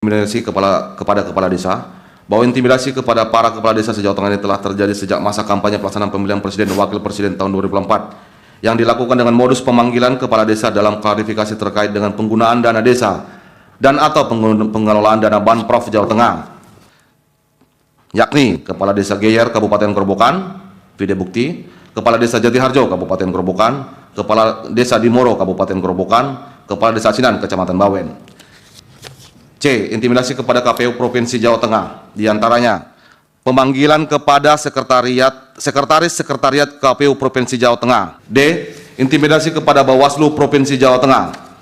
intimidasi kepada kepala desa, bahwa intimidasi kepada para kepala desa se-Jawa Tengah ini telah terjadi sejak masa kampanye pelaksanaan pemilihan presiden dan wakil presiden tahun 2024 yang dilakukan dengan modus pemanggilan kepala desa dalam klarifikasi terkait dengan penggunaan dana desa dan atau pengelolaan dana Banprov Jawa Tengah, yakni Kepala Desa Geyer Kabupaten Grobogan, video bukti, Kepala Desa Jatiharjo Kabupaten Grobogan, Kepala Desa Dimoro Kabupaten Grobogan, Kepala Desa Sinan Kecamatan Bawen. C. Intimidasi kepada KPU Provinsi Jawa Tengah, diantaranya pemanggilan kepada Sekretaris Sekretariat KPU Provinsi Jawa Tengah. D. Intimidasi kepada Bawaslu Provinsi Jawa Tengah.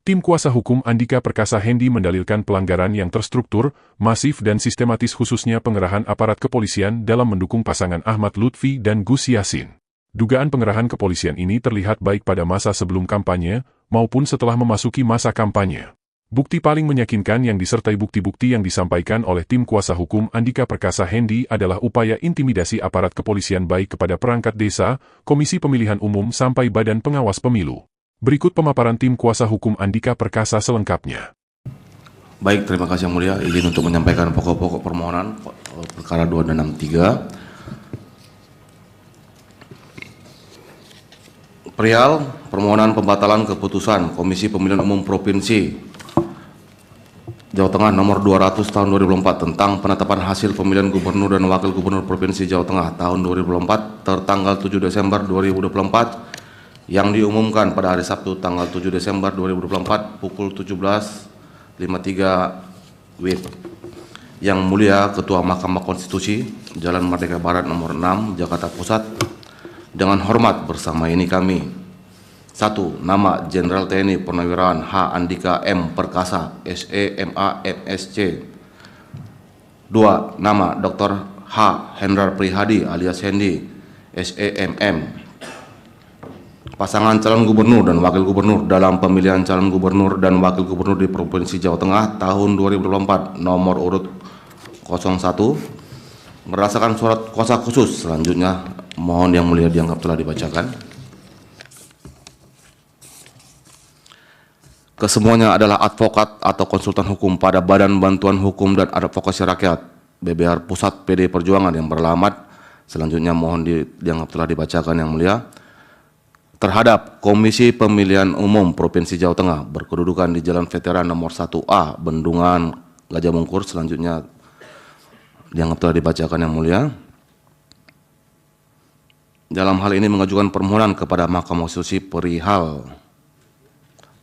Tim kuasa hukum Andika Perkasa Hendy mendalilkan pelanggaran yang terstruktur, masif dan sistematis khususnya pengerahan aparat kepolisian dalam mendukung pasangan Ahmad Lutfi dan Gus Yassin. Dugaan pengerahan kepolisian ini terlihat baik pada masa sebelum kampanye maupun setelah memasuki masa kampanye. Bukti paling meyakinkan yang disertai bukti-bukti yang disampaikan oleh tim kuasa hukum Andika Perkasa Hendy adalah upaya intimidasi aparat kepolisian baik kepada perangkat desa, Komisi Pemilihan Umum sampai Badan Pengawas Pemilu. Berikut pemaparan tim kuasa hukum Andika Perkasa selengkapnya. Baik, terima kasih Yang Mulia. Izin untuk menyampaikan pokok-pokok permohonan perkara 2 dan 63. Perihal permohonan pembatalan keputusan Komisi Pemilihan Umum Provinsi Jawa Tengah nomor 200 tahun 2024 tentang penetapan hasil pemilihan gubernur dan wakil gubernur Provinsi Jawa Tengah tahun 2024 tertanggal 7 Desember 2024 yang diumumkan pada hari Sabtu tanggal 7 Desember 2024 pukul 17.53 WIB. Yang Mulia Ketua Mahkamah Konstitusi Jalan Merdeka Barat nomor 6 Jakarta Pusat, dengan hormat bersama ini kami: 1. Nama Jenderal TNI Purnawirawan H. Andika M. Perkasa, SE, MA, MSc. 2. Nama Dr. H. Hendrar Prihadi alias Hendy, SE, MM. Pasangan calon gubernur dan wakil gubernur dalam pemilihan calon gubernur dan wakil gubernur di Provinsi Jawa Tengah tahun 2024 nomor urut 01 berdasarkan surat kuasa khusus. Selanjutnya mohon Yang Mulia dianggap telah dibacakan. Kesemuanya adalah advokat atau konsultan hukum pada Badan Bantuan Hukum dan Advokasi Rakyat BBR Pusat PD Perjuangan yang beralamat. Selanjutnya mohon dianggap telah dibacakan Yang Mulia. Terhadap Komisi Pemilihan Umum Provinsi Jawa Tengah berkedudukan di Jalan Veteran nomor 1A Bendungan Gajah Mungkur. Selanjutnya dianggap telah dibacakan Yang Mulia. Dalam hal ini mengajukan permohonan kepada Mahkamah Konstitusi perihal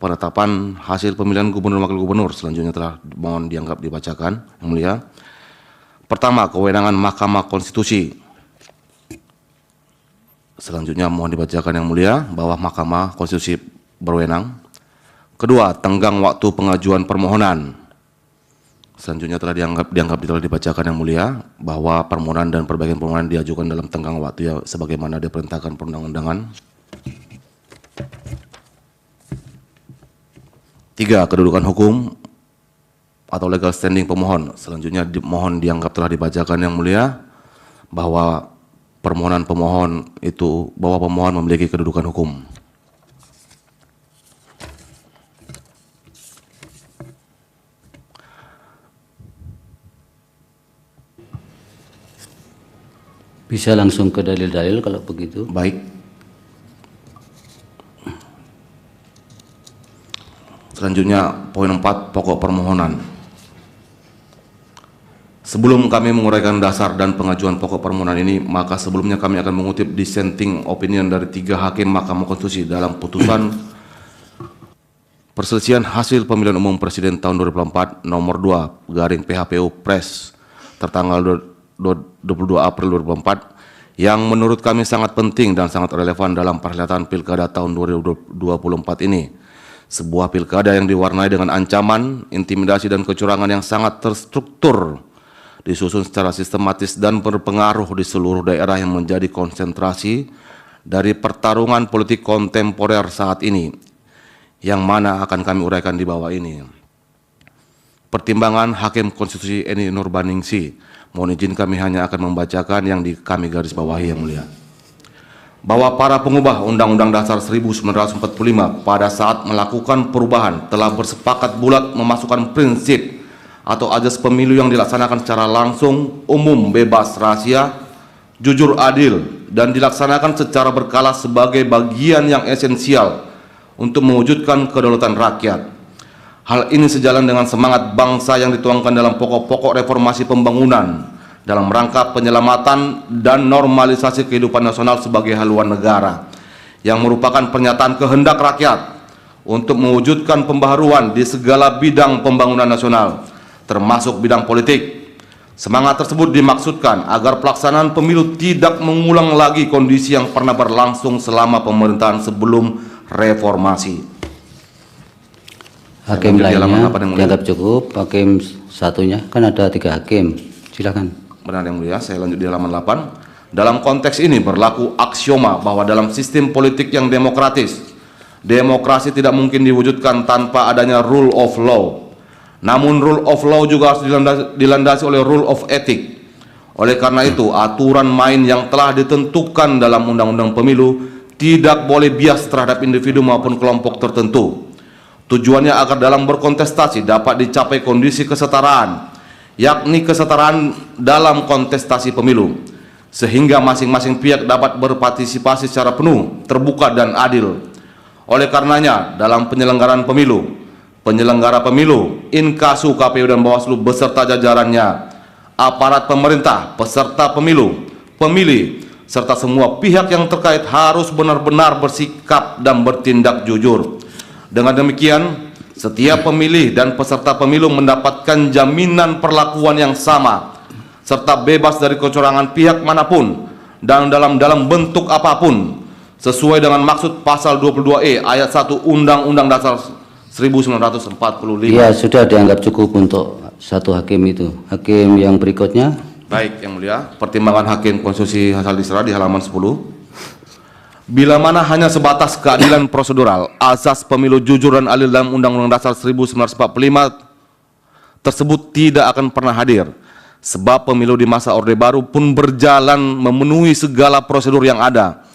penetapan hasil pemilihan gubernur dan wakil gubernur. Selanjutnya telah mohon dianggap dibacakan Yang Mulia. Pertama, kewenangan Mahkamah Konstitusi. Selanjutnya mohon dibacakan Yang Mulia bahwa Mahkamah Konstitusi berwenang. Kedua, tenggang waktu pengajuan permohonan. Selanjutnya telah telah dibacakan Yang Mulia bahwa permohonan dan perbaikan permohonan diajukan dalam tenggang waktu yang sebagaimana diperintahkan perundang-undangan. 3. Kedudukan hukum atau legal standing pemohon. Selanjutnya mohon dianggap telah dibacakan Yang Mulia bahwa permohonan pemohon itu bahwa pemohon memiliki kedudukan hukum. Bisa langsung ke dalil-dalil kalau begitu. Baik. Selanjutnya poin 4, pokok permohonan. Sebelum kami menguraikan dasar dan pengajuan pokok permohonan ini, maka sebelumnya kami akan mengutip dissenting opinion dari 3 hakim Mahkamah Konstitusi dalam putusan perselisihan hasil pemilihan umum presiden tahun 2024 nomor 2 garing PHPU Pres tertanggal 22 April 2024 yang menurut kami sangat penting dan sangat relevan dalam perhelatan pilkada tahun 2024 ini. Sebuah pilkada yang diwarnai dengan ancaman, intimidasi dan kecurangan yang sangat terstruktur, disusun secara sistematis dan berpengaruh di seluruh daerah yang menjadi konsentrasi dari pertarungan politik kontemporer saat ini, yang mana akan kami uraikan di bawah ini. Pertimbangan Hakim Konstitusi Eni Nurbaningsi. Mohon izin kami hanya akan membacakan yang kami garis bawahi Yang Mulia. Bahwa para pengubah Undang-Undang Dasar 1945 pada saat melakukan perubahan telah bersepakat bulat memasukkan prinsip atau azas pemilu yang dilaksanakan secara langsung, umum, bebas, rahasia, jujur, adil, dan dilaksanakan secara berkala sebagai bagian yang esensial untuk mewujudkan kedaulatan rakyat. Hal ini sejalan dengan semangat bangsa yang dituangkan dalam pokok-pokok reformasi pembangunan dalam rangka penyelamatan dan normalisasi kehidupan nasional sebagai haluan negara, yang merupakan pernyataan kehendak rakyat untuk mewujudkan pembaharuan di segala bidang pembangunan nasional, termasuk bidang politik. Semangat tersebut dimaksudkan agar pelaksanaan pemilu tidak mengulang lagi kondisi yang pernah berlangsung selama pemerintahan sebelum reformasi. Hakim lainnya dianggap cukup. Hakim satunya, kan ada 3 hakim. Silakan. Benar yang mulia, saya lanjut di halaman 8. Dalam konteks ini berlaku aksioma bahwa dalam sistem politik yang demokratis, demokrasi tidak mungkin diwujudkan tanpa adanya rule of law. Namun rule of law juga harus dilandasi oleh rule of ethic. Oleh karena itu, aturan main yang telah ditentukan dalam Undang-Undang Pemilu tidak boleh bias terhadap individu maupun kelompok tertentu. Tujuannya agar dalam berkontestasi dapat dicapai kondisi kesetaraan, yakni kesetaraan dalam kontestasi pemilu, sehingga masing-masing pihak dapat berpartisipasi secara penuh, terbuka, dan adil. Oleh karenanya, dalam penyelenggaraan pemilu, penyelenggara pemilu, Inkasu, KPU, dan Bawaslu beserta jajarannya, aparat pemerintah, peserta pemilu, pemilih, serta semua pihak yang terkait harus benar-benar bersikap dan bertindak jujur. Dengan demikian, setiap pemilih dan peserta pemilu mendapatkan jaminan perlakuan yang sama, serta bebas dari kecurangan pihak manapun dan dalam bentuk apapun, sesuai dengan maksud pasal 22E ayat 1 Undang-Undang Dasar 1945. Ya, sudah dianggap cukup untuk 1 hakim itu. Hakim yang berikutnya. Baik, yang mulia, pertimbangan Hakim Konstitusi Hasan Isra di halaman 10. Bila mana hanya sebatas keadilan prosedural, asas pemilu jujur dan adil dalam Undang-Undang Dasar 1945 tersebut tidak akan pernah hadir, sebab pemilu di masa Orde Baru pun berjalan memenuhi segala prosedur yang ada,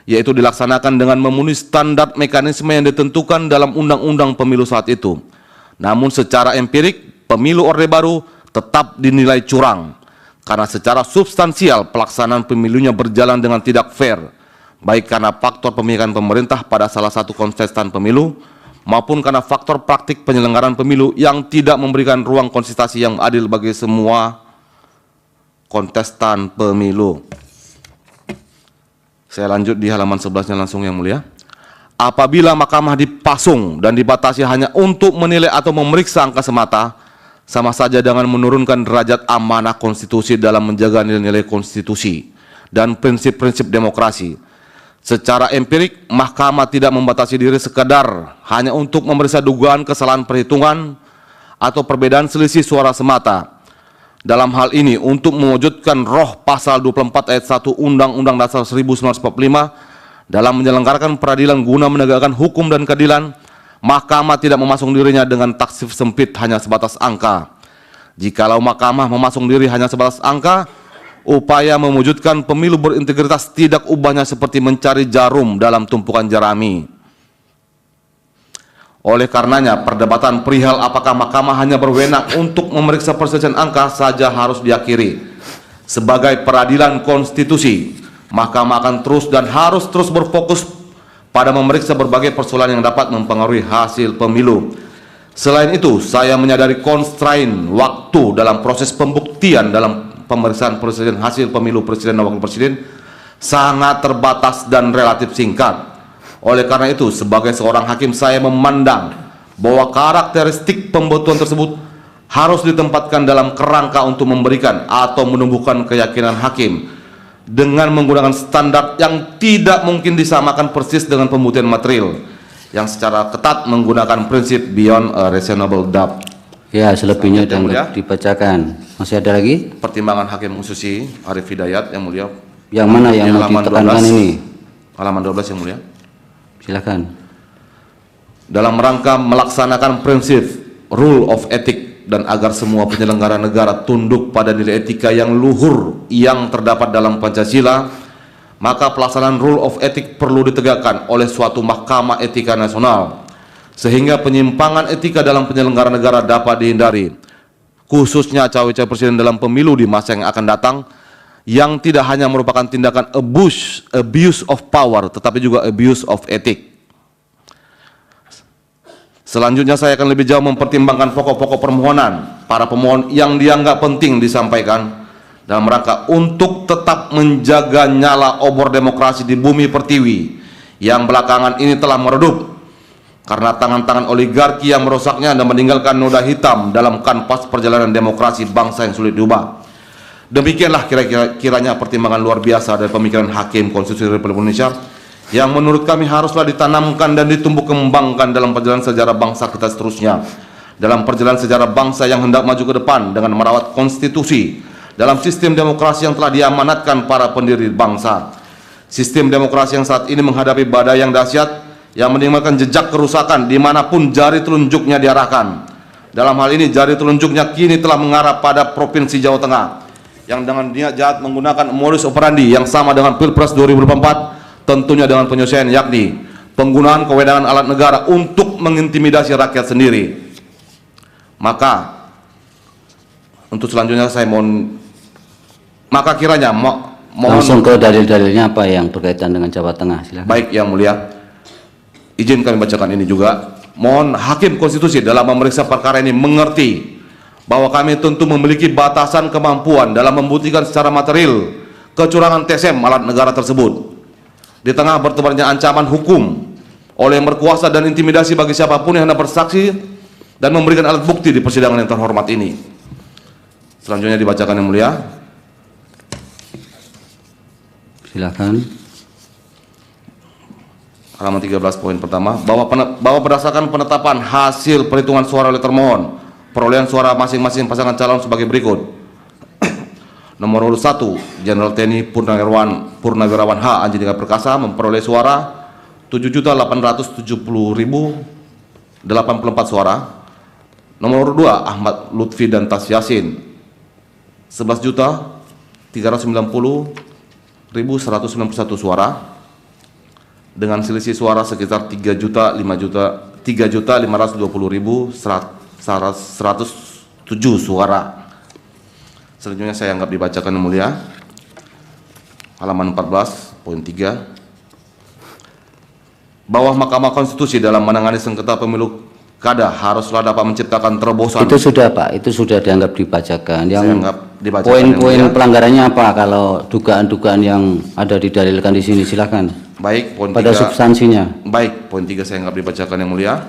yaitu dilaksanakan dengan memenuhi standar mekanisme yang ditentukan dalam Undang-Undang Pemilu saat itu. Namun secara empirik, pemilu Orde Baru tetap dinilai curang, karena secara substansial pelaksanaan pemilunya berjalan dengan tidak fair, baik karena faktor pemilihan pemerintah pada salah satu kontestan pemilu, maupun karena faktor praktik penyelenggaraan pemilu yang tidak memberikan ruang konsistensi yang adil bagi semua kontestan pemilu. Saya lanjut di halaman 11-nya langsung, yang mulia. Apabila mahkamah dipasung dan dibatasi hanya untuk menilai atau memeriksa angka semata, sama saja dengan menurunkan derajat amanah konstitusi dalam menjaga nilai-nilai konstitusi dan prinsip-prinsip demokrasi. Secara empirik, mahkamah tidak membatasi diri sekadar hanya untuk memeriksa dugaan kesalahan perhitungan atau perbedaan selisih suara semata. Dalam hal ini, untuk mewujudkan roh pasal 24 ayat 1 Undang-Undang Dasar 1945 dalam menyelenggarakan peradilan guna menegakkan hukum dan keadilan, mahkamah tidak memasung dirinya dengan taksif sempit hanya sebatas angka. Jikalau mahkamah memasung diri hanya sebatas angka, upaya mewujudkan pemilu berintegritas tidak ubahnya seperti mencari jarum dalam tumpukan jerami. Oleh karenanya, perdebatan perihal apakah mahkamah hanya berwenang untuk memeriksa perselisihan angka saja harus diakhiri. Sebagai peradilan konstitusi, mahkamah akan terus dan harus terus berfokus pada memeriksa berbagai persoalan yang dapat mempengaruhi hasil pemilu. Selain itu, saya menyadari constraint waktu dalam proses pembuktian dalam pemeriksaan perselisihan hasil pemilu presiden dan wakil presiden sangat terbatas dan relatif singkat. Oleh karena itu, sebagai seorang hakim, saya memandang bahwa karakteristik pembutuhan tersebut harus ditempatkan dalam kerangka untuk memberikan atau menumbuhkan keyakinan hakim dengan menggunakan standar yang tidak mungkin disamakan persis dengan pembuktian material yang secara ketat menggunakan prinsip beyond a reasonable doubt. Ya, selebihnya dibacakan. Masih ada lagi? Pertimbangan Hakim Konstitusi Arif Hidayat, yang mulia. Yang mana yang mau ditekankan ini? Halaman 12, yang mulia. Silakan. Dalam rangka melaksanakan prinsip rule of ethic dan agar semua penyelenggara negara tunduk pada nilai etika yang luhur yang terdapat dalam Pancasila, maka pelaksanaan rule of ethic perlu ditegakkan oleh suatu mahkamah etika nasional, sehingga penyimpangan etika dalam penyelenggara negara dapat dihindari. khususnya cawe-cawe presiden dalam pemilu di masa yang akan datang, yang tidak hanya merupakan tindakan abuse of power, tetapi juga abuse of ethic. Selanjutnya saya akan lebih jauh mempertimbangkan pokok-pokok permohonan para pemohon yang dianggap penting disampaikan dalam rangka untuk tetap menjaga nyala obor demokrasi di bumi pertiwi yang belakangan ini telah meredup karena tangan-tangan oligarki yang merusaknya dan meninggalkan noda hitam dalam kanvas perjalanan demokrasi bangsa yang sulit diubah. Demikianlah kiranya pertimbangan luar biasa dari pemikiran Hakim Konstitusi Republik Indonesia yang menurut kami haruslah ditanamkan dan ditumbuh kembangkan dalam perjalanan sejarah bangsa kita seterusnya. Dalam perjalanan sejarah bangsa yang hendak maju ke depan dengan merawat konstitusi dalam sistem demokrasi yang telah diamanatkan para pendiri bangsa. Sistem demokrasi yang saat ini menghadapi badai yang dahsyat yang meninggalkan jejak kerusakan dimanapun jari telunjuknya diarahkan. Dalam hal ini jari telunjuknya kini telah mengarah pada Provinsi Jawa Tengah yang dengan niat jahat menggunakan modus operandi yang sama dengan Pilpres 2024, tentunya dengan penyesuaian, yakni penggunaan kewenangan alat negara untuk mengintimidasi rakyat sendiri. Maka untuk selanjutnya saya kiranya mohon langsung ke dalil-dalilnya apa yang berkaitan dengan Jawa Tengah, silakan. Baik, Yang Mulia, izin kami bacakan ini juga. Mohon Hakim Konstitusi dalam memeriksa perkara ini mengerti bahwa kami tentu memiliki batasan kemampuan dalam membuktikan secara material kecurangan TSM alat negara tersebut. Di tengah bertebarnya ancaman hukum oleh yang berkuasa dan intimidasi bagi siapapun yang hendak bersaksi dan memberikan alat bukti di persidangan yang terhormat ini. Selanjutnya dibacakan Yang Mulia. Silakan. Halaman 13 poin pertama, bahwa berdasarkan penetapan hasil perhitungan suara oleh termohon, perolehan suara masing-masing pasangan calon sebagai berikut. Nomor urut 1, Jenderal TNI Purnawirawan H. Anjing Perkasa memperoleh suara 7.870.084 suara. Nomor urut 2, Ahmad Lutfi dan Tas Yasin 11.390.191 suara dengan selisih suara sekitar 3.520.107 suara. Selanjutnya saya anggap dibacakan Yang Mulia. Halaman 14 poin 3, bahwa Mahkamah Konstitusi dalam menangani sengketa pemilu kada haruslah dapat menciptakan terobosan. Itu sudah Pak, itu sudah dianggap dibacakan. Yang dibacakan poin-poin pelanggarannya apa kalau dugaan-dugaan yang ada didalilkan di sini, silakan. Baik, poin pada 3, substansinya. Baik, poin 3 saya anggap dibacakan Yang Mulia.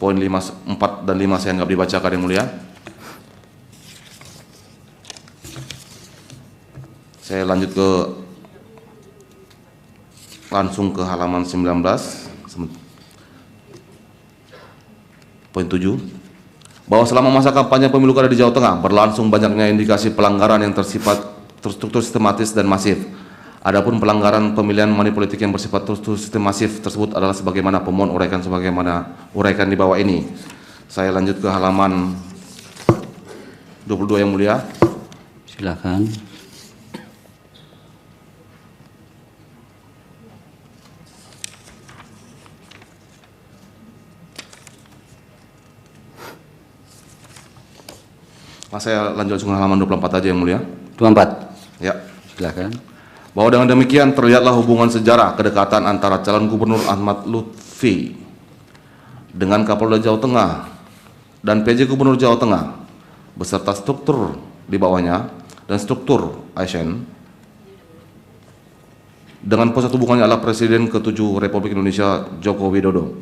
Poin 5, 4 dan 5 saya anggap dibacakan Yang Mulia. Saya lanjut langsung ke halaman 19. Poin 7, bahwa selama masa kampanye pemilu kada di Jawa Tengah berlangsung banyaknya indikasi pelanggaran yang tersifat terstruktur sistematis dan masif. Adapun pelanggaran pemilihan money politik yang bersifat terstruktur sistematis tersebut adalah sebagaimana pemohon uraikan di bawah ini. Saya lanjut ke halaman 22 Yang Mulia. Silakan. Saya lanjut ke halaman 24 aja Yang Mulia. 24. Ya. Silakan. Bahwa dengan demikian terlihatlah hubungan sejarah kedekatan antara calon gubernur Ahmad Lutfi dengan Kapolda Jawa Tengah dan PJ Gubernur Jawa Tengah beserta struktur di bawahnya dan struktur ASN dengan pusat hubungannya adalah Presiden ke-7 Republik Indonesia Joko Widodo.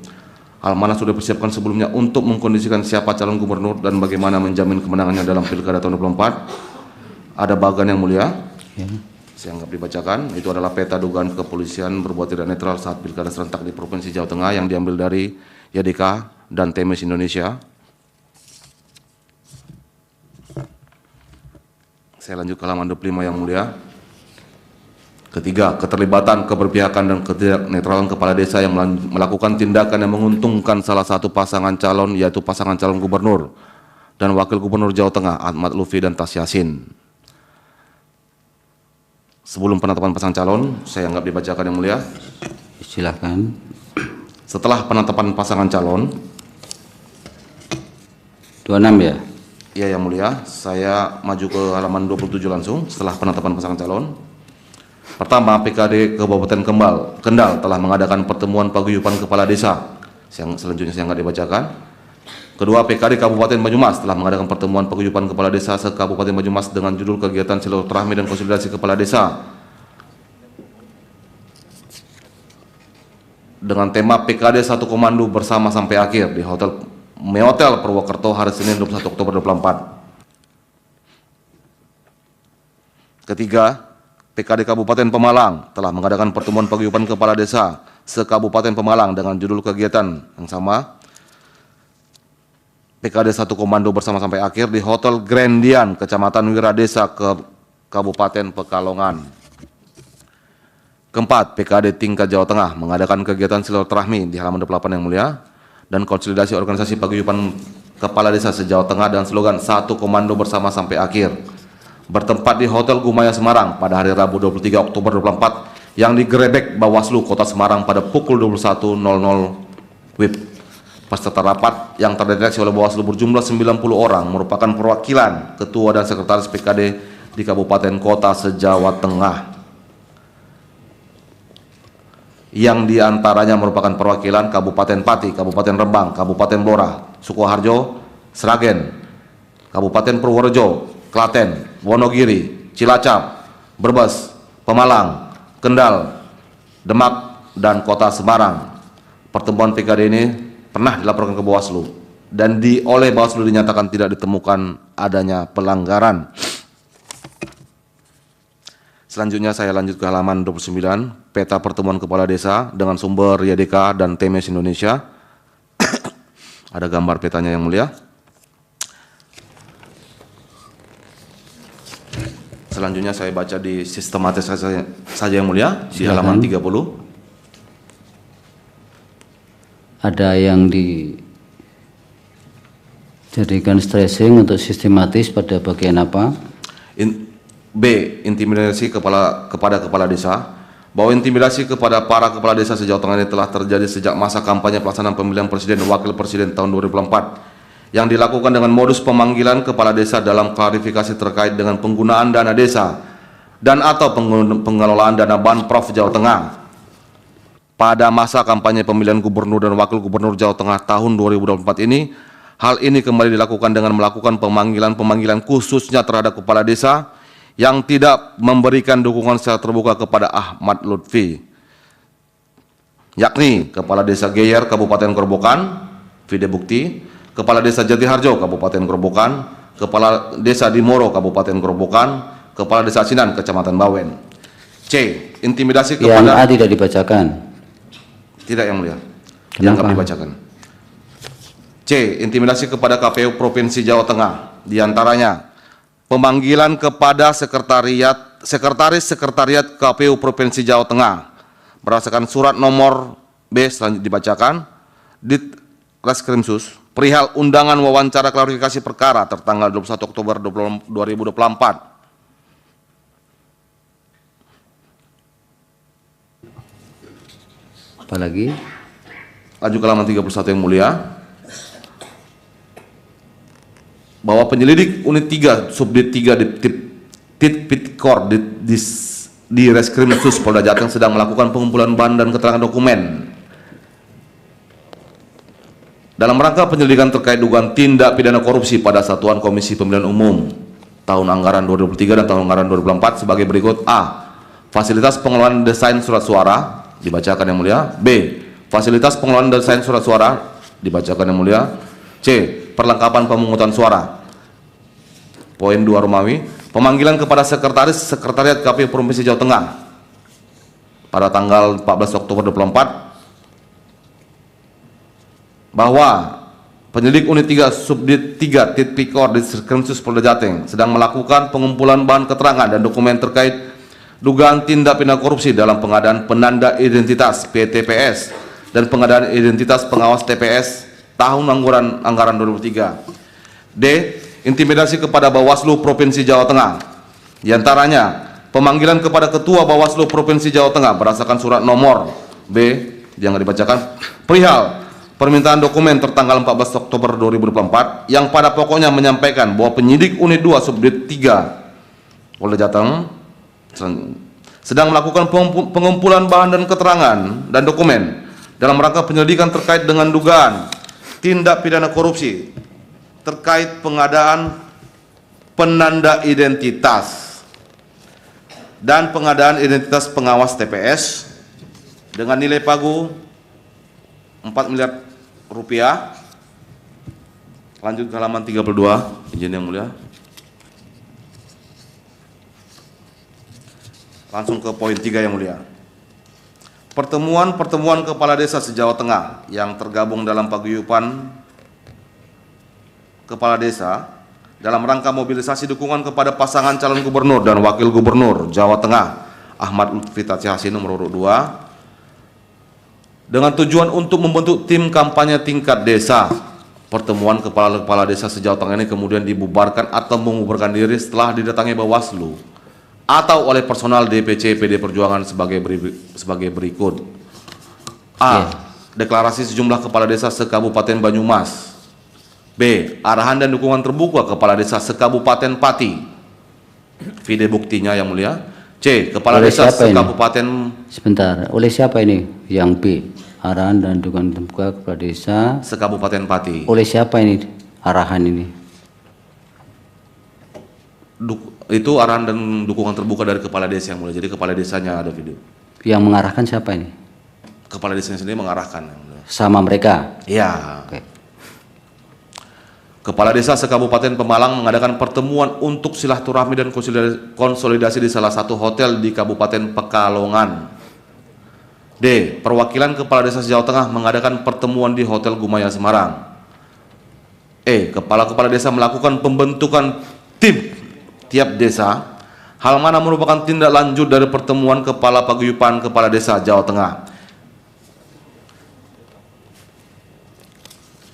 Hal mana sudah dipersiapkan sebelumnya untuk mengkondisikan siapa calon gubernur dan bagaimana menjamin kemenangannya dalam Pilkada tahun 2024. Ada bagan Yang Mulia. Ya. Saya anggap dibacakan. Itu adalah peta dugaan kepolisian berbuat tidak netral saat Pilkada serentak di Provinsi Jawa Tengah yang diambil dari YDK dan Temis Indonesia. Saya lanjut ke halaman 25 Yang Mulia. Ketiga, keterlibatan, keberpihakan, dan ketidaknetralan kepala desa yang melakukan tindakan yang menguntungkan salah satu pasangan calon, yaitu pasangan calon gubernur dan wakil gubernur Jawa Tengah, Ahmad Lutfi dan Tas Yasin. Sebelum penetapan pasangan calon, saya anggap dibacakan Yang Mulia. Silakan. Setelah penetapan pasangan calon, 26 ya. Iya yang mulia, saya maju ke halaman 27 langsung setelah penetapan pasangan calon. Pertama, PKD Kabupaten Kendal telah mengadakan pertemuan paguyuban kepala desa. Yang selanjutnya saya nggak dibacakan. Kedua, PKD Kabupaten Banyumas telah mengadakan pertemuan paguyuban kepala desa se-Kabupaten Banyumas dengan judul kegiatan silaturahmi dan konsolidasi kepala desa dengan tema PKD 1 Komando bersama sampai akhir di Hotel Meotel Purwokerto hari Senin 21 Oktober 2024. Ketiga, PKD Kabupaten Pemalang telah mengadakan pertemuan paguyuban kepala desa se-Kabupaten Pemalang dengan judul kegiatan yang sama PKD 1 Komando bersama sampai akhir di Hotel Grandian, Kecamatan Wiradesa, Kabupaten Pekalongan. Keempat, PKD tingkat Jawa Tengah mengadakan kegiatan silaturahmi di halaman 28 yang mulia dan konsolidasi organisasi paguyuban kepala desa se-Jawa Tengah dan slogan 1 Komando bersama sampai akhir bertempat di Hotel Gumaya Semarang pada hari Rabu 23 Oktober 2024 yang digerebek Bawaslu Kota Semarang pada pukul 21.00 WIB. Peserta rapat yang terdeteksi oleh Bawaslu berjumlah 90 orang merupakan perwakilan ketua dan sekretaris PKD di kabupaten kota se-Jawa Tengah, yang diantaranya merupakan perwakilan Kabupaten Pati, Kabupaten Rembang, Kabupaten Blora, Sukoharjo, Sragen, Kabupaten Purworejo, Klaten, Wonogiri, Cilacap, Brebes, Pemalang, Kendal, Demak, dan Kota Semarang. Pertemuan PKD ini pernah dilaporkan ke Bawaslu dan oleh Bawaslu dinyatakan tidak ditemukan adanya pelanggaran. Selanjutnya saya lanjut ke halaman 29, peta pertemuan kepala desa dengan sumber YDK dan TMS Indonesia. Ada gambar petanya yang mulia. Selanjutnya saya baca di sistematis saja yang mulia, di halaman 30. Ada yang dijadikan stressing untuk sistematis pada bagian apa? B. Intimidasi kepada kepala desa. Bahwa intimidasi kepada para kepala desa se-Jawa Tengah ini telah terjadi sejak masa kampanye pelaksanaan pemilihan presiden dan wakil presiden tahun 2024 yang dilakukan dengan modus pemanggilan kepala desa dalam klarifikasi terkait dengan penggunaan dana desa dan atau pengelolaan dana Banprov Jawa Tengah pada masa kampanye pemilihan gubernur dan wakil gubernur Jawa Tengah tahun 2024 ini. Hal ini kembali dilakukan dengan melakukan pemanggilan khususnya terhadap kepala desa yang tidak memberikan dukungan secara terbuka kepada Ahmad Lutfi, yakni Kepala Desa Geyer Kabupaten Grobogan, video bukti, Kepala Desa Jatiharjo Kabupaten Grobogan, Kepala Desa Dimoro Kabupaten Grobogan, Kepala Desa Sinan Kecamatan Bawen. C. Intimidasi kepada... Yang A tidak dibacakan. Tidak yang mulia. Kenapa? Yang kami bacakan. C. Intimidasi kepada KPU Provinsi Jawa Tengah, diantaranya pemanggilan kepada sekretaris sekretariat KPU Provinsi Jawa Tengah berdasarkan surat nomor B selanjutnya dibacakan di Reskrimsus perihal undangan wawancara klarifikasi perkara tertanggal 21 Oktober 2024. Apalagi? Lanjut ke halaman 31 yang mulia. Bahwa penyelidik unit 3 subdit 3 Tipikor di Reskrimsus Polda Jateng sedang melakukan pengumpulan bahan dan keterangan dokumen dalam rangka penyelidikan terkait dugaan tindak pidana korupsi pada Satuan Komisi Pemilihan Umum tahun anggaran 2023 dan tahun anggaran 2024 sebagai berikut. A. Fasilitas pengelolaan desain surat suara, dibacakan yang mulia. B. Fasilitas pengelolaan desain surat suara, dibacakan yang mulia. C. Perlengkapan pemungutan suara. Poin 2 Romawi, pemanggilan kepada sekretaris sekretariat KPU Provinsi Jawa Tengah pada tanggal 14 Oktober 2024 bahwa penyelidik unit 3 subdit 3 Tipikor di Reskrimsus Polda Jateng sedang melakukan pengumpulan bahan keterangan dan dokumen terkait dugaan tindak pidana korupsi dalam pengadaan penanda identitas PTPS dan pengadaan identitas pengawas TPS tahun anggaran 2023. D. Intimidasi kepada Bawaslu Provinsi Jawa Tengah, diantaranya pemanggilan kepada Ketua Bawaslu Provinsi Jawa Tengah berdasarkan surat nomor B yang dibacakan perihal permintaan dokumen tertanggal 14 Oktober 2024 yang pada pokoknya menyampaikan bahwa penyidik unit 2 subdit 3 Polda Jateng sedang melakukan pengumpulan bahan dan keterangan dan dokumen dalam rangka penyelidikan terkait dengan dugaan tindak pidana korupsi terkait pengadaan penanda identitas dan pengadaan identitas pengawas TPS dengan nilai pagu 4 miliar rupiah. Lanjut ke halaman 32, izin yang mulia. Langsung ke poin 3 yang mulia. Pertemuan kepala desa se-Jawa Tengah yang tergabung dalam paguyuban kepala desa dalam rangka mobilisasi dukungan kepada pasangan calon gubernur dan wakil gubernur Jawa Tengah Ahmad Lutfi Hasin nomor urut 2 dengan tujuan untuk membentuk tim kampanye tingkat desa. Pertemuan kepala desa se-Jawa Tengah ini kemudian dibubarkan atau mengubarkan diri setelah didatangi Bawaslu atau oleh personal DPC PD Perjuangan sebagai berikut. A. Deklarasi sejumlah kepala desa se-Kabupaten Banyumas. B. Arahan dan dukungan terbuka kepala desa se-Kabupaten Pati. Video buktinya yang mulia. C. Kepala desa se-Kabupaten. Sebentar, oleh siapa ini? Yang B. Arahan dan dukungan terbuka kepala desa se-Kabupaten Pati. oleh siapa ini arahan ini? Itu arahan dan dukungan terbuka dari kepala desa yang mulia. Jadi kepala desanya ada video. Yang mengarahkan siapa ini? Kepala desanya sendiri mengarahkan yang mulia. Sama mereka? Iya. Oke. Kepala desa se-Kabupaten Pemalang mengadakan pertemuan untuk silaturahmi dan konsolidasi di salah satu hotel di Kabupaten Pekalongan. D. Perwakilan kepala desa se-Jawa Tengah mengadakan pertemuan di Hotel Gumaya Semarang. E. Kepala desa melakukan pembentukan tim tiap desa, hal mana merupakan tindak lanjut dari pertemuan kepala paguyuban kepala desa Jawa Tengah.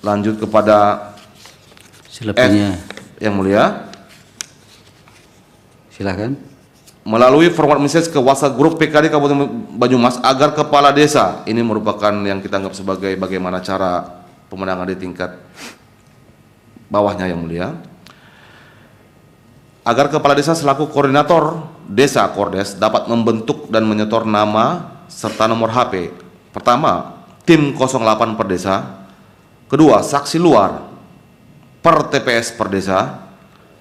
Lanjut kepada Selebihnya yang mulia. silakan. Melalui forward message ke WhatsApp grup PKD Kabupaten Banyumas agar kepala desa, ini merupakan yang kita anggap sebagai bagaimana cara pemenangan di tingkat bawahnya yang mulia, agar kepala desa selaku koordinator desa Kordes dapat membentuk dan menyetor nama serta nomor HP. Pertama, tim 08 per desa. Kedua, saksi luar per TPS per desa.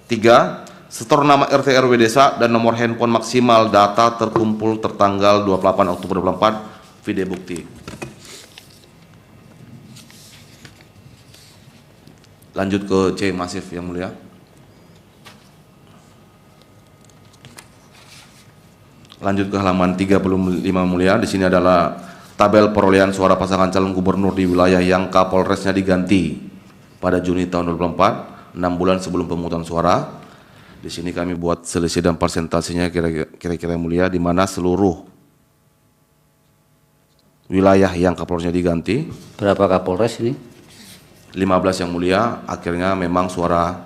3. Setor nama RT RW desa dan nomor handphone maksimal data terkumpul tertanggal 28 Oktober 2024. Video bukti. Lanjut ke C masif yang mulia. Lanjut ke halaman 35 mulia. Di sini adalah tabel perolehan suara pasangan calon gubernur di wilayah yang Kapolresnya diganti pada Juni tahun 2024, 6 bulan sebelum pemungutan suara. Di sini kami buat selisih dan persentasenya kira-kira mulia, di mana seluruh wilayah yang Kapolresnya diganti. Berapa Kapolres ini? 15 yang mulia. Akhirnya memang suara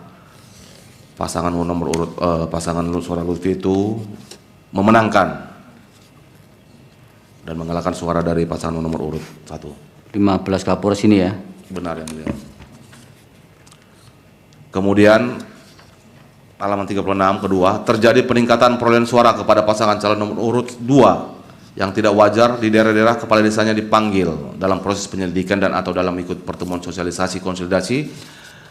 pasangan nomor urut pasangan suara Lutfi itu memenangkan dan mengalahkan suara dari pasangan nomor urut 1. 15 Kapolres ini ya? Benar yang mulia. Kemudian halaman 36 kedua, terjadi peningkatan perolehan suara kepada pasangan calon nomor urut 2 yang tidak wajar di daerah-daerah kepala desanya dipanggil dalam proses penyelidikan dan atau dalam ikut pertemuan sosialisasi konsolidasi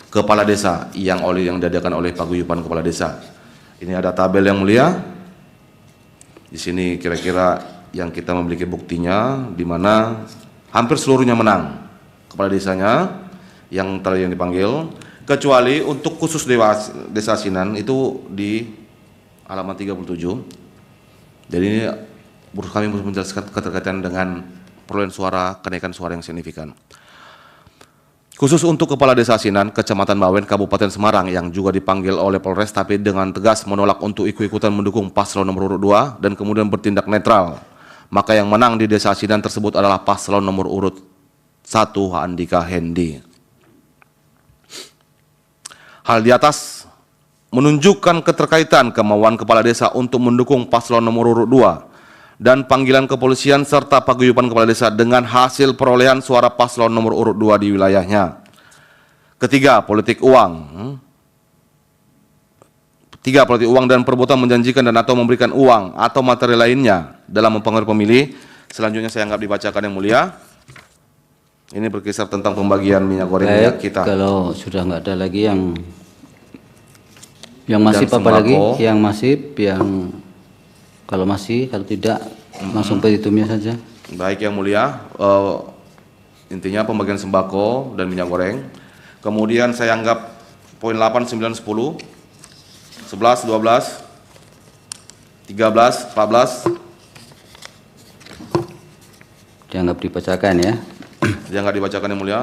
kepala desa yang diadakan oleh paguyuban kepala desa. Ini ada tabel yang mulia. Di sini kira-kira yang kita memiliki buktinya, di mana hampir seluruhnya menang kepala desanya yang dipanggil, kecuali untuk khusus desa Asinan itu di halaman 37. Jadi ini kami menjelaskan keterkaitan dengan perolehan suara, kenaikan suara yang signifikan. Khusus untuk kepala desa Asinan, Kecamatan Bawen, Kabupaten Semarang yang juga dipanggil oleh Polres tapi dengan tegas menolak untuk ikut-ikutan mendukung paslon nomor urut 2 dan kemudian bertindak netral. Maka yang menang di desa Asinan tersebut adalah paslon nomor urut 1 Andika Hendi. Hal di atas menunjukkan keterkaitan kemauan kepala desa untuk mendukung paslon nomor urut 2 dan panggilan kepolisian serta paguyuban kepala desa dengan hasil perolehan suara paslon nomor urut 2 di wilayahnya. Ketiga, politik uang. Tiga, politik uang dan perbuatan menjanjikan dan atau memberikan uang atau materi lainnya dalam mempengaruhi pemilih. Selanjutnya saya anggap dibacakan yang mulia. Ini berkisar tentang pembagian minyak goreng minyak Baik, kita. kalau sudah nggak ada lagi yang masih Dan apa lagi? sembako. Yang masih, kalau masih, kalau tidak langsung petitumnya saja. Baik yang mulia, intinya pembagian sembako dan minyak goreng. Kemudian saya anggap poin 8, 9, 10, 11, 12, 13, 14. Dianggap dibacakan ya. Dianggap dibacakan yang mulia.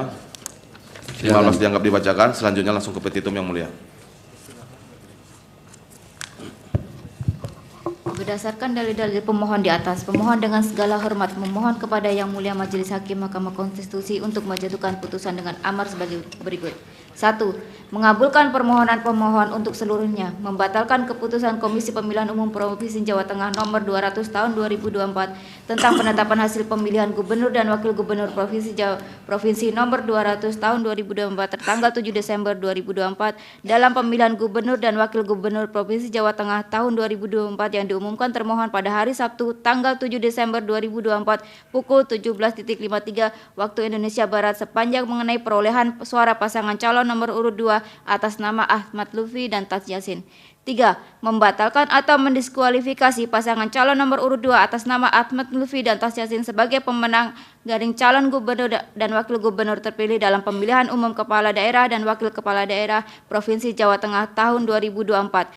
15 dianggap dibacakan, selanjutnya langsung ke petitum yang mulia. Berdasarkan dalil-dalil pemohon di atas, pemohon dengan segala hormat memohon kepada Yang Mulia Majelis Hakim Mahkamah Konstitusi untuk menjatuhkan putusan dengan amar sebagai berikut. 1. Mengabulkan permohonan pemohon untuk seluruhnya, membatalkan keputusan Komisi Pemilihan Umum Provinsi Jawa Tengah nomor 200 tahun 2024 tentang penetapan hasil pemilihan gubernur dan wakil gubernur Provinsi nomor 200 tahun 2024 tertanggal 7 Desember 2024 dalam pemilihan gubernur dan wakil gubernur Provinsi Jawa Tengah tahun 2024 yang diumumkan termohon pada hari Sabtu tanggal 7 Desember 2024 pukul 17.53 waktu Indonesia Barat sepanjang mengenai perolehan suara pasangan calon nomor urut 2 atas nama Ahmad Lutfi dan Taj Yassin. 3. Membatalkan atau mendiskualifikasi pasangan calon nomor urut 2 atas nama Ahmad Lutfi dan Taj Yassin sebagai pemenang garing calon gubernur dan wakil gubernur terpilih dalam pemilihan umum kepala daerah dan wakil kepala daerah Provinsi Jawa Tengah tahun 2024.